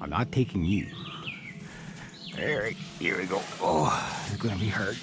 I'm not taking you. All right, here we go. Oh, it's gonna be hard.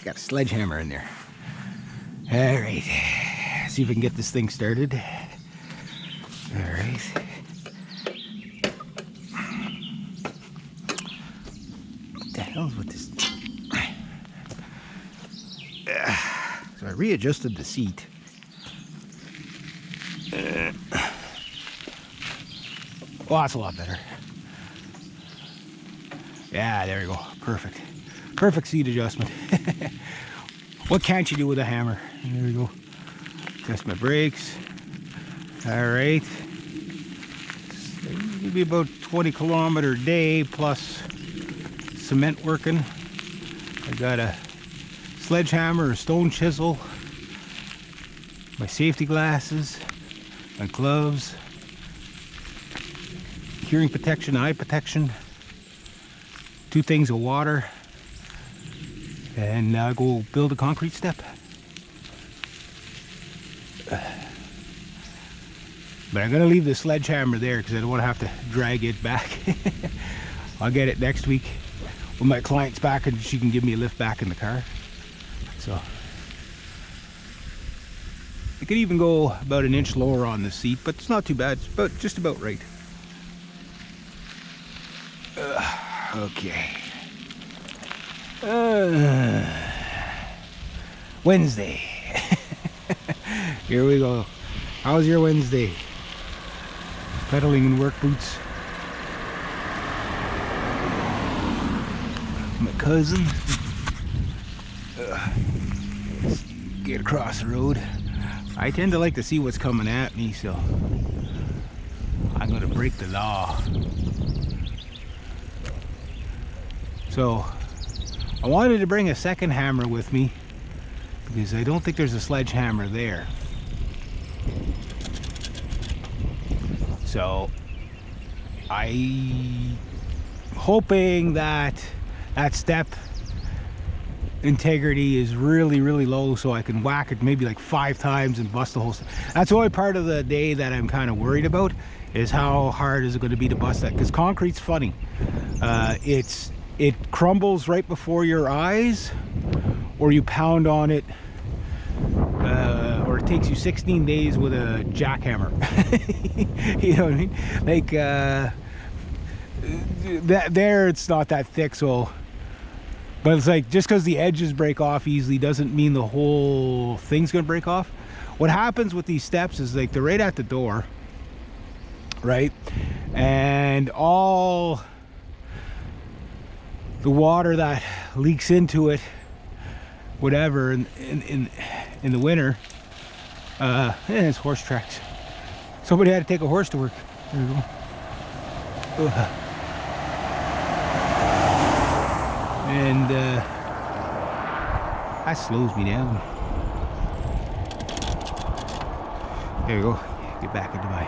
Got a sledgehammer in there. All right, see if we can get this thing started. All right. What the hell's with this? So I readjusted the seat. Oh, that's a lot better. Yeah, there you go. Perfect. Perfect seat adjustment. What can't you do with a hammer? There we go. Adjust my brakes. All right. Maybe about 20-kilometer day plus cement working. I got a sledgehammer, a stone chisel, my safety glasses, my gloves, hearing protection, eye protection, 2 things of water, and now go build a concrete step. But I'm gonna leave the sledgehammer there because I don't want to have to drag it back. I'll get it next week when my client's back and she can give me a lift back in the car. So I could even go about an inch lower on the seat, but it's not too bad. It's just about right. Okay. Wednesday. Here we go. How's your Wednesday? Pedaling in work boots. My cousin. Let's get across the road. I tend to like to see what's coming at me, so I'm gonna break the law. So I wanted to bring a second hammer with me because I don't think there's a sledgehammer there. So I'm hoping that that step integrity is really low so I can whack it maybe like 5 times and bust the whole step. That's the only part of the day that I'm kind of worried about, is how hard is it going to be to bust that, because concrete's funny. It crumbles right before your eyes, or you pound on it, or it takes you 16 days with a jackhammer. You know what I mean? Like there it's not that thick, so, but it's like just because the edges break off easily doesn't mean the whole thing's gonna break off. What happens with these steps is like they're right at the door, right? And all the water that leaks into it, whatever, in the winter, and it's horse tracks. Somebody had to take a horse to work. There we go. And that slows me down. There we go. Get back into my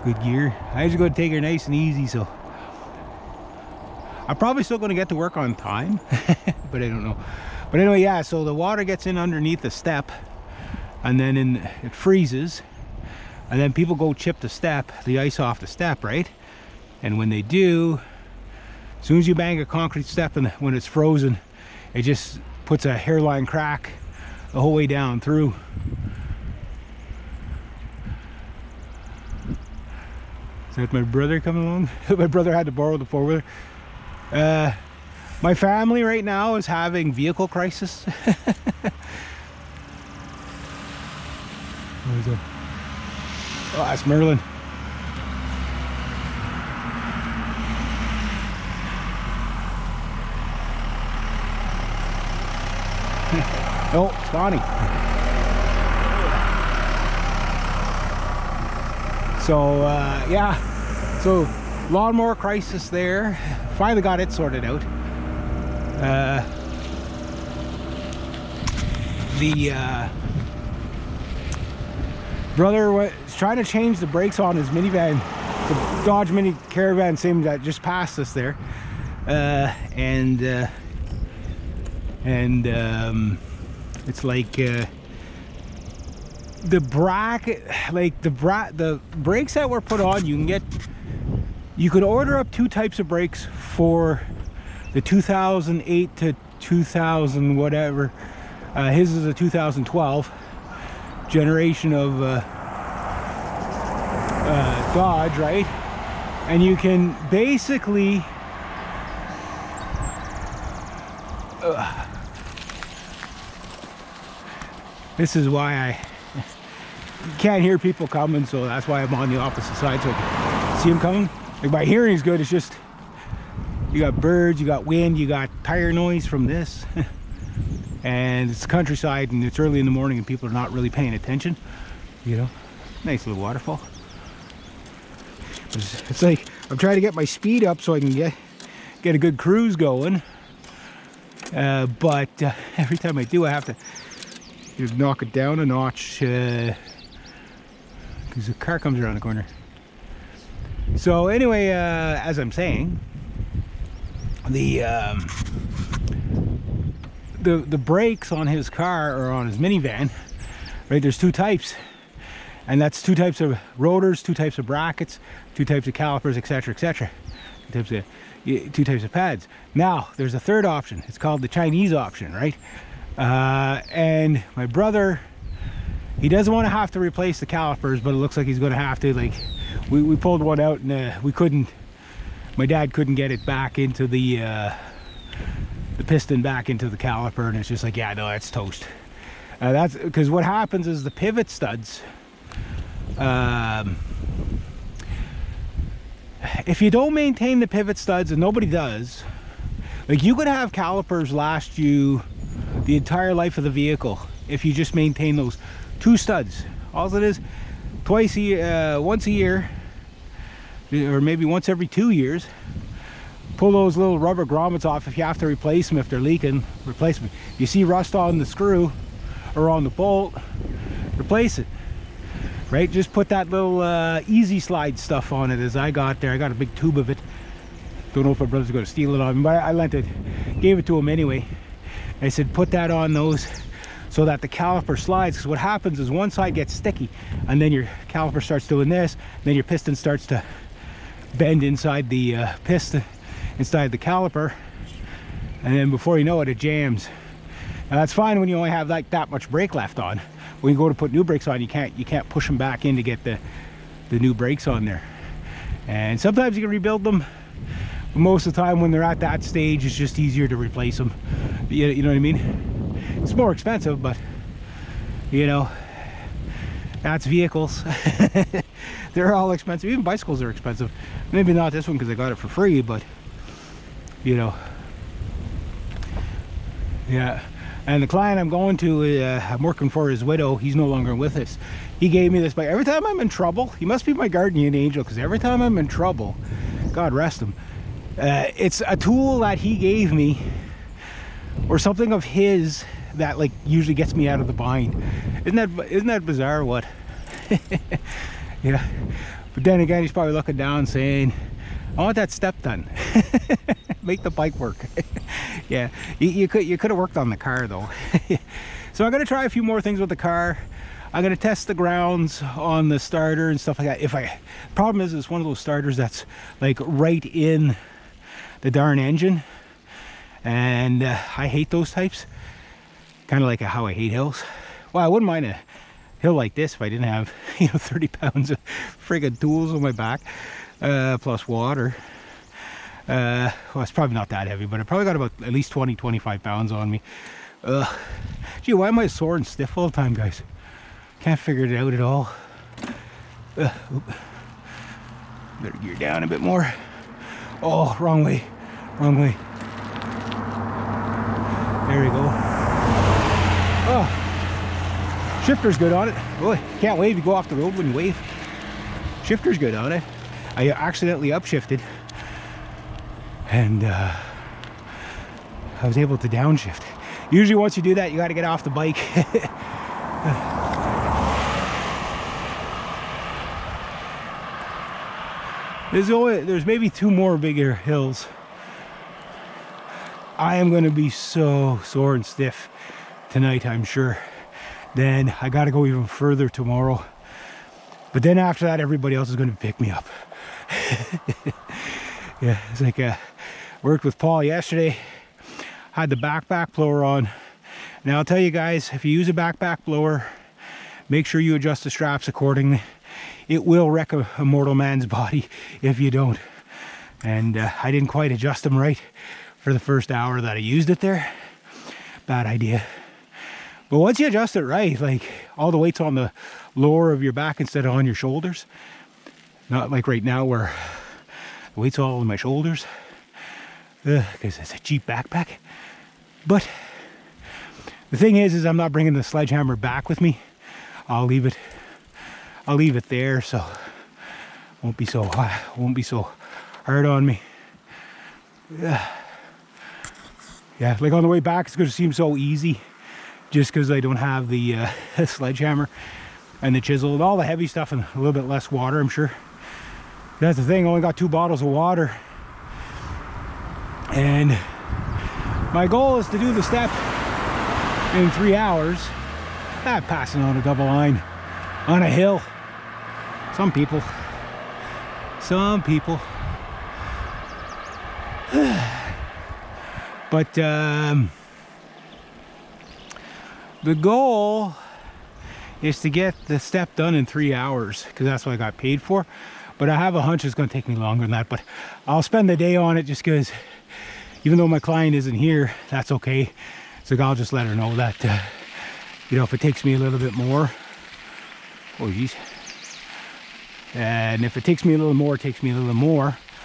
good gear. I just going to take her nice and easy, so I'm probably still going to get to work on time, but I don't know. But anyway, yeah, so the water gets in underneath the step, and then it freezes, and then people go chip the ice off the step, right? And when they do, as soon as you bang a concrete step and when it's frozen, it just puts a hairline crack the whole way down through. Is that my brother coming along? My brother had to borrow the 4-wheeler. My family right now is having vehicle crisis. What is that? Oh, that's Merlin. No, it's Bonnie. So yeah, so lawnmower crisis there. Finally got it sorted out. The brother was trying to change the brakes on his minivan, the Dodge Mini Caravan, same that just passed us there, and it's like the bracket, like the brakes that were put on, you could order up 2 types of brakes for the 2008 to 2000 whatever. His is a 2012 generation of Dodge, right? And you can basically this is why I can't hear people coming, so that's why I'm on the opposite side, so I can see them coming. Like, my hearing is good, it's just you got birds, you got wind, you got tire noise from this. And it's countryside and it's early in the morning and people are not really paying attention, you know. Nice little waterfall. It's like I'm trying to get my speed up so I can get a good cruise going, but every time I do I have to knock it down a notch because the car comes around the corner. So anyway, as I'm saying, the brakes on his car or on his minivan, right, there's 2 types, and that's 2 types of rotors, 2 types of brackets, 2 types of calipers, etc, etc, 2 types of pads. Now there's a 3rd option. It's called the Chinese option, right? And my brother, he doesn't want to have to replace the calipers, but it looks like he's going to have to. Like, we pulled one out and we couldn't, my dad couldn't get it back into the piston back into the caliper, and it's just like, yeah, no, that's toast. That's because what happens is the pivot studs, if you don't maintain the pivot studs, and nobody does, like, you could have calipers last you the entire life of the vehicle if you just maintain those 2 studs. All it is, once a year, or maybe once every 2 years, pull those little rubber grommets off. If you have to replace them, if they're leaking, replace them. You see rust on the screw or on the bolt, replace it, right? Just put that little easy slide stuff on it, as I got there. I got a big tube of it. Don't know if my brother's going to steal it on me, but I lent it, gave it to him anyway. I said put that on those so that the caliper slides, because what happens is one side gets sticky and then your caliper starts doing this, and then your piston starts to bend inside the piston, inside the caliper, and then before you know it, it jams. Now that's fine when you only have like that much brake left on. When you go to put new brakes on, you can't push them back in to get the new brakes on there. And sometimes you can rebuild them, but most of the time when they're at that stage, it's just easier to replace them. You know what I mean? It's more expensive, but you know, that's vehicles. They're all expensive. Even bicycles are expensive. Maybe not this one because I got it for free, but you know, yeah. And the client I'm going to, I'm working for, his widow. He's no longer with us. He gave me this bike. Every time I'm in trouble, he must be my guardian angel, because every time I'm in trouble, God rest him, it's a tool that he gave me, or something of his, that like usually gets me out of the bind. Isn't that bizarre? What? Yeah. But then again, he's probably looking down saying, I want that step done. Make the bike work. Yeah, you could have worked on the car though. So I'm gonna try a few more things with the car. I'm gonna test the grounds on the starter and stuff like that. Problem is, it's one of those starters that's like right in the darn engine, and I hate those types. Kind of like how I hate hills. Well, I wouldn't mind a hill like this if I didn't have, you know, 30 pounds of friggin' tools on my back, plus water. Well, it's probably not that heavy, but I probably got about at least 20-25 pounds on me. Gee, why am I sore and stiff all the time, guys? Can't figure it out at all. Better gear down a bit more. Oh, wrong way, wrong way. There we go. Oh, shifter's good on it. Boy, can't wave. You go off the road when you wave. Shifter's good on it. I accidentally upshifted, and I was able to downshift. Usually once you do that, you got to get off the bike. There's maybe 2 more bigger hills. I am going to be so sore and stiff tonight, I'm sure. then I got to go even further tomorrow. But then after that, everybody else is going to pick me up. Yeah, it's like worked with Paul yesterday, had the backpack blower on. Now I'll tell you guys, if you use a backpack blower, make sure you adjust the straps accordingly. It will wreck a mortal man's body if you don't. And I didn't quite adjust them right for the first hour that I used it there. Bad idea. But once you adjust it right, like all the weight's on the lower of your back instead of on your shoulders. Not like right now where the weight's all on my shoulders. Because it's a cheap backpack. But the thing is I'm not bringing the sledgehammer back with me. I'll leave it there, so won't be so hard on me. Yeah, like on the way back it's going to seem so easy just because I don't have the sledgehammer and the chisel and all the heavy stuff and a little bit less water, I'm sure. That's the thing, I only got 2 bottles of water. And my goal is to do the step in 3 hours. Passing on a double line on a hill. Some people. But the goal is to get the step done in 3 hours because that's what I got paid for. But I have a hunch it's going to take me longer than that. But I'll spend the day on it just because even though my client isn't here, that's okay. So I'll just let her know that, you know, if it takes me a little bit more, oh geez. And if it takes me a little more, it takes me a little more.